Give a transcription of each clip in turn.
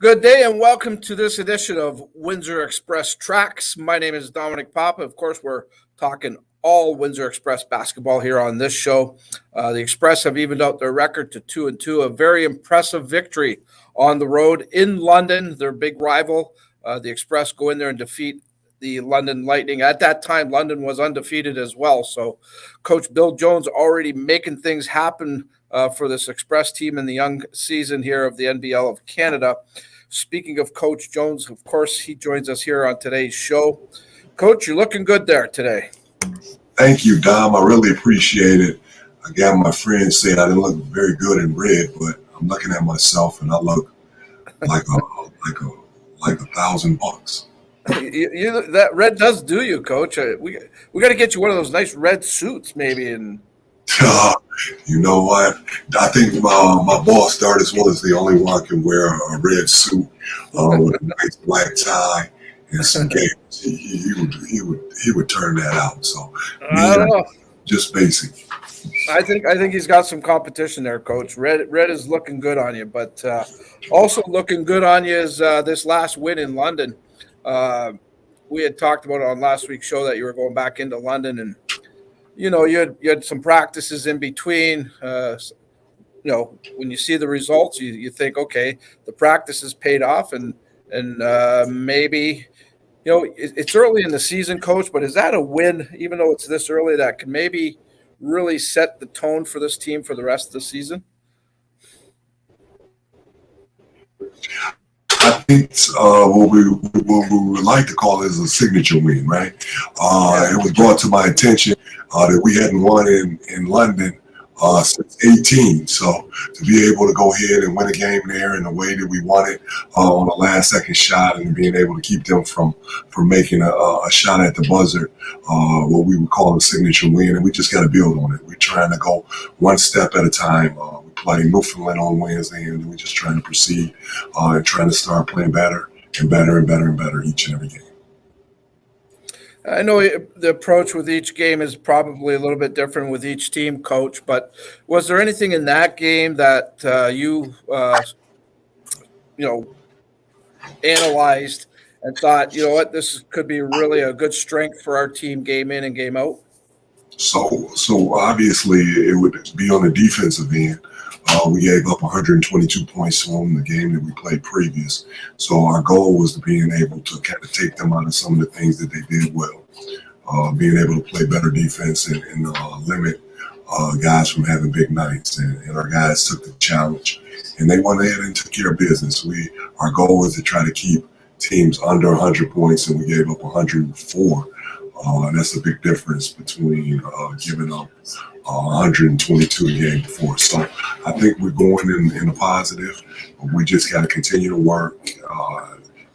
Good day and welcome to this edition of Windsor Express Tracks. My name is Dominic Papa. Of course, we're talking all Windsor Express basketball here on this show. The Express have evened out their record to 2-2, a very impressive victory on the road in London, their big rival. The Express go in there and defeat the London Lightning. At that time, London was undefeated as well. So Coach Bill Jones already making things happen for this Express team in the young season here of the NBL of Canada. Speaking of Coach Jones, of course, he joins us here on today's show. Coach, you're looking good there today. Thank you, Dom. I really appreciate it. Again, my friends said I didn't look very good in red, but I'm looking at myself and I look like $1,000. That red does do you, Coach. We got to get you one of those nice red suits, maybe. And you know what? I think my boss, Dart, well, is the only one can wear a red suit with a nice black tie and some gaiters. He would turn that out. So I don't know. Just basic. I think he's got some competition there, Coach. Red is looking good on you, but also looking good on you is this last win in London. We had talked about it on last week's show that you were going back into London, and you had some practices in between. When you see the results, you think, okay, the practices paid off, and maybe it's early in the season, Coach. But is that a win, even though it's this early, that can maybe really set the tone for this team for the rest of the season? I think what we would like to call it is a signature win, right? It was brought to my attention that we hadn't won in London since 18. So to be able to go ahead and win a game there in the way that we won it on the last second shot and being able to keep them from making a shot at the buzzer, what we would call a signature win, and we just got to build on it. We're trying to go one step at a time. Playing Newfoundland on Wednesday, and we're just trying to proceed and trying to start playing better and better and better and better each and every game. I know the approach with each game is probably a little bit different with each team, Coach, but was there anything in that game that you analyzed and thought, you know what, this could be really a good strength for our team game in and game out? So obviously it would be on the defensive end. We gave up 122 points on the game that we played previous. So our goal was to being able to kind of take them out of some of the things that they did well. Being able to play better defense and limit guys from having big nights. And our guys took the challenge. And they went ahead and took care of business. Our goal was to try to keep teams under 100 points, and we gave up 104. And that's a big difference between giving up 122 a game before. So I think we're going in a positive. We just got to continue to work.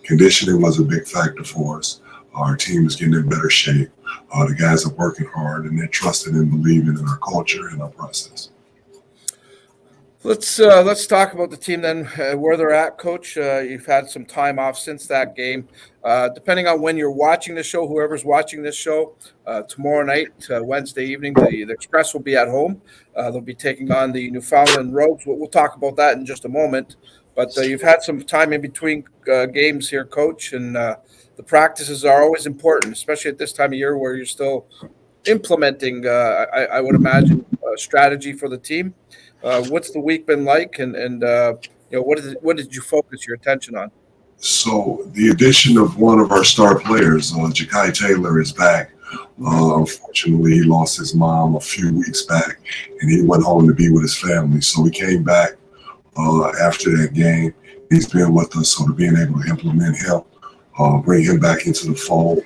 Conditioning was a big factor for us. Our team is getting in better shape. The guys are working hard, and they're trusting and believing in our culture and our process. Let's talk about the team then, where they're at, Coach. You've had some time off since that game. Depending on when you're watching the show, whoever's watching this show, tomorrow night, Wednesday evening, the Express will be at home. They'll be taking on the Newfoundland Rogues. We'll talk about that in just a moment. But you've had some time in between games here, Coach, and the practices are always important, especially at this time of year where you're still implementing, I would imagine, a strategy for the team. What's the week been like, and what did you focus your attention on? So the addition of one of our star players, Ja'Kai Taylor, is back. Unfortunately, he lost his mom a few weeks back, and he went home to be with his family. So he came back after that game. He's been with us, so to being able to implement him, bring him back into the fold.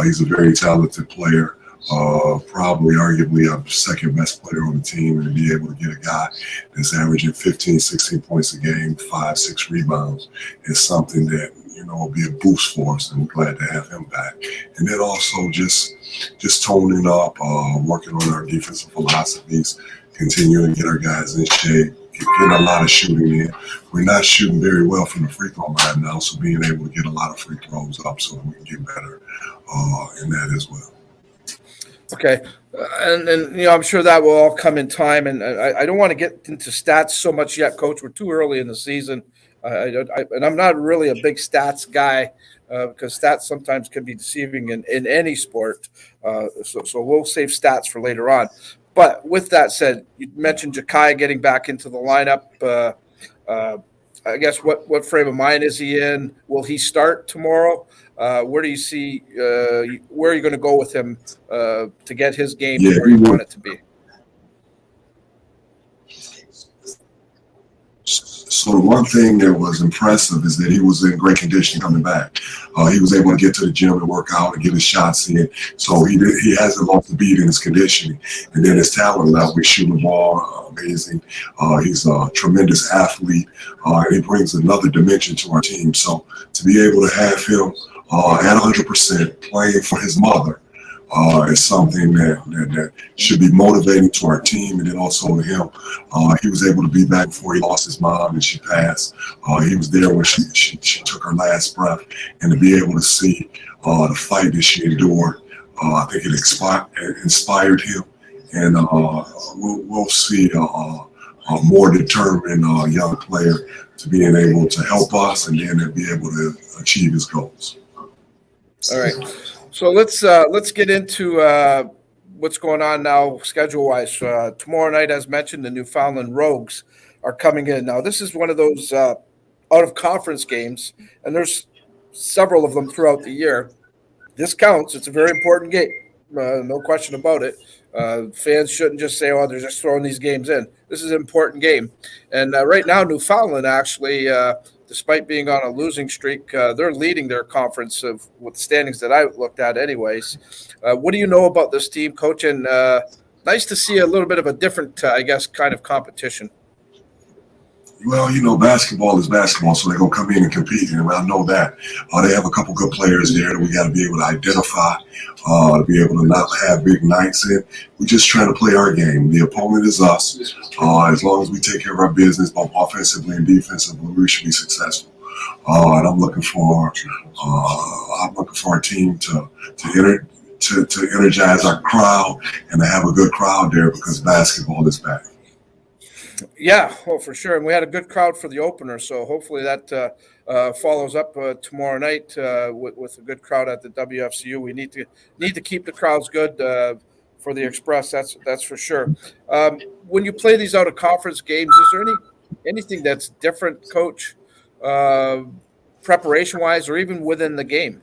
He's a very talented player. Probably arguably our second best player on the team, and to be able to get a guy that's averaging 15, 16 points a game, 5, 6 rebounds is something that, will be a boost for us, and we're glad to have him back. And then also just toning up, working on our defensive philosophies, continuing to get our guys in shape, getting a lot of shooting in. We're not shooting very well from the free throw line now, so being able to get a lot of free throws up so that we can get better in that as well. Okay, and I'm sure that will all come in time. And I don't want to get into stats so much yet, Coach. We're too early in the season, And I'm not really a big stats guy because stats sometimes can be deceiving in any sport. So we'll save stats for later on. But with that said, you mentioned Jakai getting back into the lineup. Uh, I guess what frame of mind is he in? Will he start tomorrow? Where do you see? Where are you going to go with him to get his game Yeah, to where you want it to be? so the one thing that was impressive is that he was in great condition coming back. He was able to get to the gym and work out and get his shots in. So he hasn't lost a beat in his conditioning. And then his talent level, he's shooting the ball amazing. He's a tremendous athlete. And he brings another dimension to our team. So to be able to have him at 100% playing for his mother, is something that should be motivating to our team, and then also to him. He was able to be back before he lost his mom and she passed. He was there when she took her last breath, and to be able to see the fight that she endured, I think it inspired him, and we'll see a more determined young player to being able to help us and then to be able to achieve his goals. All right. So let's get into what's going on now schedule wise. Tomorrow night, as mentioned, the Newfoundland Rogues are coming in. Now this is one of those out of conference games, and there's several of them throughout the year. This counts. It's a very important game, no question about it. Fans shouldn't just say, "Oh, they're just throwing these games in." This is an important game, and right now Newfoundland actually. Despite being on a losing streak, they're leading their conference with standings that I looked at anyways. What do you know about this team, Coach? And nice to see a little bit of a different, I guess, kind of competition. Well, basketball is basketball, so they're going to come in and compete, and I know that. They have a couple good players there that we got to be able to identify, to be able to not have big nights in. We're just trying to play our game. The opponent is us. As long as we take care of our business, both offensively and defensively, we should be successful. And I'm looking for our team to energize our crowd and to have a good crowd there because basketball is back. Yeah, well, for sure. And we had a good crowd for the opener, so hopefully that follows up tomorrow night with a good crowd at the WFCU. We need to keep the crowds good for the Express. That's for sure. When you play these out of conference games, is there anything that's different, Coach, preparation wise, or even within the game?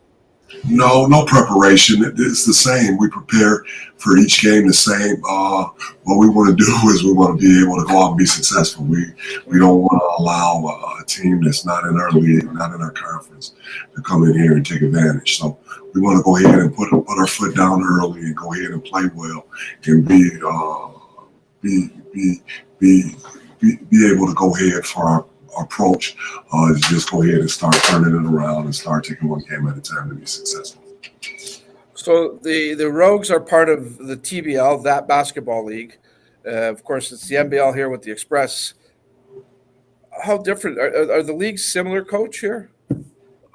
No preparation. It's the same. We prepare for each game the same. What we want to do is we want to be able to go out and be successful. We don't want to allow a team that's not in our league, not in our conference, to come in here and take advantage. So we want to go ahead and put our foot down early and go ahead and play well and be able to go ahead for our approach is just go ahead and start turning it around and start taking one game at a time to be successful. So the Rogues are part of the TBL, that basketball league. Of course, it's the NBL here with the Express. How different are the leagues similar, Coach, here?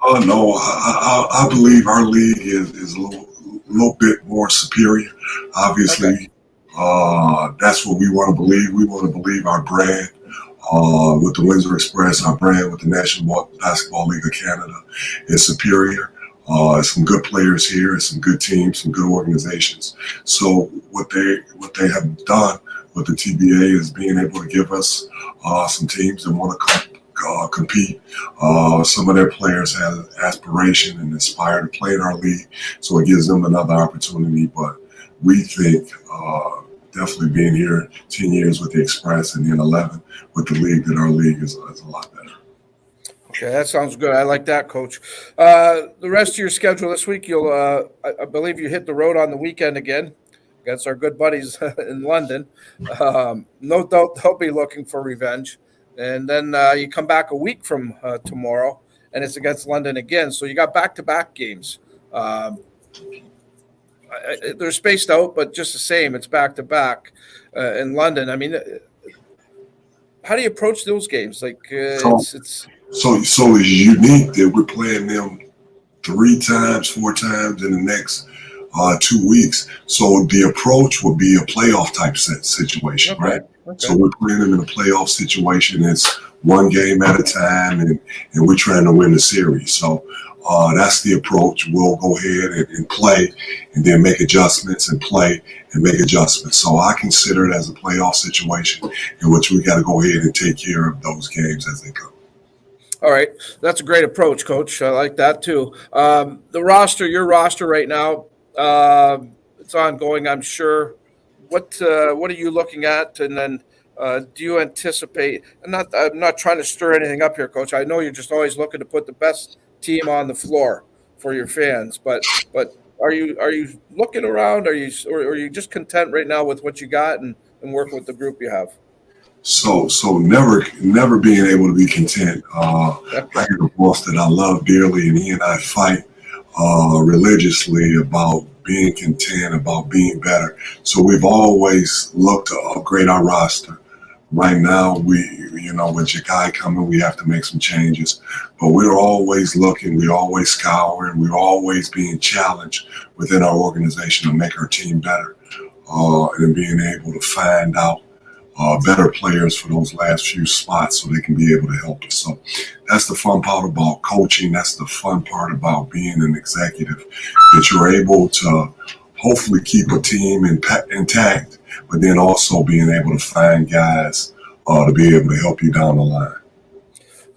No, I believe our league is a little bit more superior. Obviously, okay. That's what we want to believe. We want to believe our brand. With the Windsor Express, our brand with the National Basketball League of Canada is superior. Some good players here, some good teams, some good organizations. So what they have done with the TBA is being able to give us some teams that want to compete. Some of their players have aspiration and aspire to play in our league, so it gives them another opportunity. But we think definitely being here 10 years with the Express and then 11 with the league, that our league is a lot better. Okay, that sounds good. I like that, Coach. The rest of your schedule this week, you'll I believe you hit the road on the weekend again against our good buddies in London. No doubt they'll be looking for revenge. And then you come back a week from tomorrow, and it's against London again. So you got back-to-back games. They're spaced out, but just the same, it's back-to-back in London. I mean, how do you approach those games? Like, it's so it's unique that we're playing them 4 times in the next 2 weeks. So the approach would be a playoff type situation, okay. Right? So we're playing them in a playoff situation. It's one game at a time, and we're trying to win the series. So that's the approach. We'll go ahead and play, and then make adjustments and play and make adjustments. So I consider it as a playoff situation in which we got to go ahead and take care of those games as they come. All right. That's a great approach, Coach. I like that too. Your roster right now, it's ongoing, I'm sure. What are you looking at? And then do you anticipate, I'm not trying to stir anything up here, Coach. I know you're just always looking to put the best team on the floor for your fans, but are you looking around? Or are you just content right now with what you got and working with the group you have? So never being able to be content. I got a boss that I love dearly, and he and I fight religiously about being content, about being better. So we've always looked to upgrade our roster. Right now, with Jakai coming, we have to make some changes. But we're always looking, we're always scouring, we're always being challenged within our organization to make our team better, and being able to find out better players for those last few spots so they can be able to help us. So that's the fun part about coaching. That's the fun part about being an executive, that you're able to hopefully keep a team intact, but then also being able to find guys to be able to help you down the line.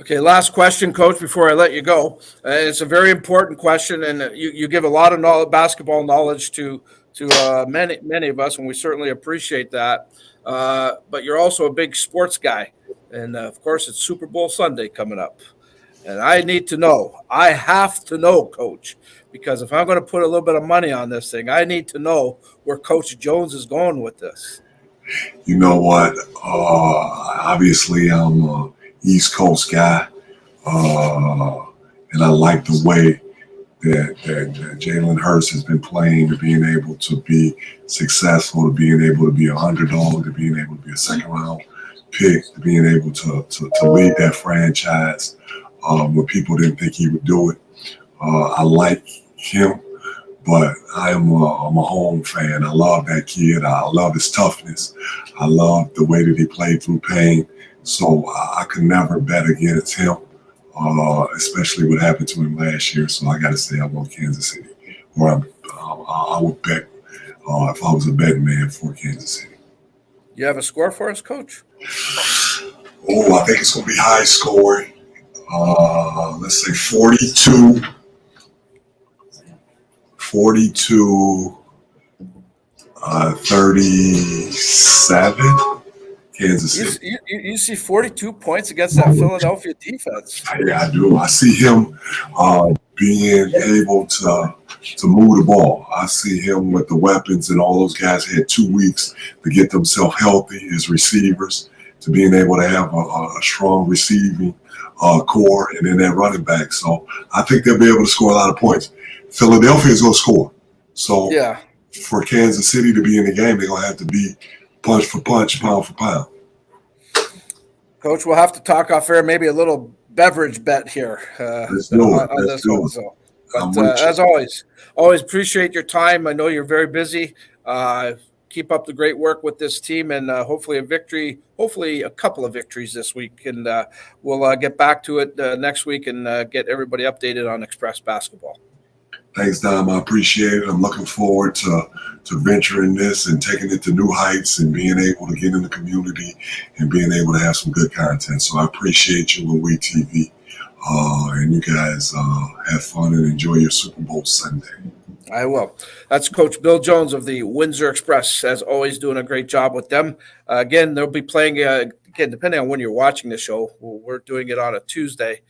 Okay, last question, Coach, before I let you go. It's a very important question, and you give a lot of basketball knowledge to many of us, and we certainly appreciate that. But you're also a big sports guy, and of course, it's Super Bowl Sunday coming up. And I have to know, Coach, because if I'm going to put a little bit of money on this thing, I need to know where Coach Jones is going with this. You know what? Obviously, I'm a East Coast guy, and I like the way that Jalen Hurts has been playing, to being able to be successful, to being able to be an underdog, to being able to be a second-round pick, to being able to lead that franchise when people didn't think he would do it. I like him, but I'm a home fan. I love that kid. I love his toughness. I love the way that he played through pain. So I could never bet against him, especially what happened to him last year. So I got to say I want Kansas City, or I would bet if I was a betting man for Kansas City. You have a score for us, Coach? Oh, I think it's going to be high scoring. Let's say 42, 37, Kansas City. You see 42 points against that Philadelphia defense. Yeah, I do. I see him being able to move the ball. I see him with the weapons, and all those guys had 2 weeks to get themselves healthy as receivers, to being able to have a strong receiving core, and then that running back. So I think they'll be able to score a lot of points. Philadelphia is going to score. So for Kansas City to be in the game, they're going to have to be punch for punch, pound for pound. Coach, we'll have to talk off air, maybe a little beverage bet here on this one. So, but as always appreciate your time. I know you're very busy. Keep up the great work with this team, and hopefully a couple of victories this week. And we'll get back to it next week and get everybody updated on Express basketball. Thanks, Dom. I appreciate it. I'm looking forward to venturing this and taking it to new heights, and being able to get in the community and being able to have some good content. So I appreciate you and We TV. And you guys have fun and enjoy your Super Bowl Sunday. I will. That's Coach Bill Jones of the Windsor Express, as always, doing a great job with them. Again, they'll be playing, again, depending on when you're watching the show, we're doing it on a Tuesday.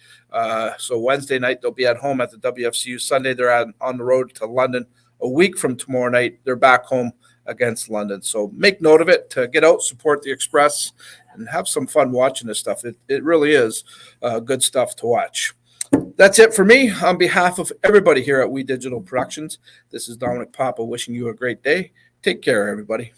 So Wednesday night, they'll be at home at the WFCU. Sunday, they're on the road to London. A week from tomorrow night, they're back home against London. So make note of it. To get out, support the Express, and have some fun watching this stuff. It really is good stuff to watch. That's it for me. On behalf of everybody here at We Digital Productions, this is Dominic Papa wishing you a great day. Take care, everybody.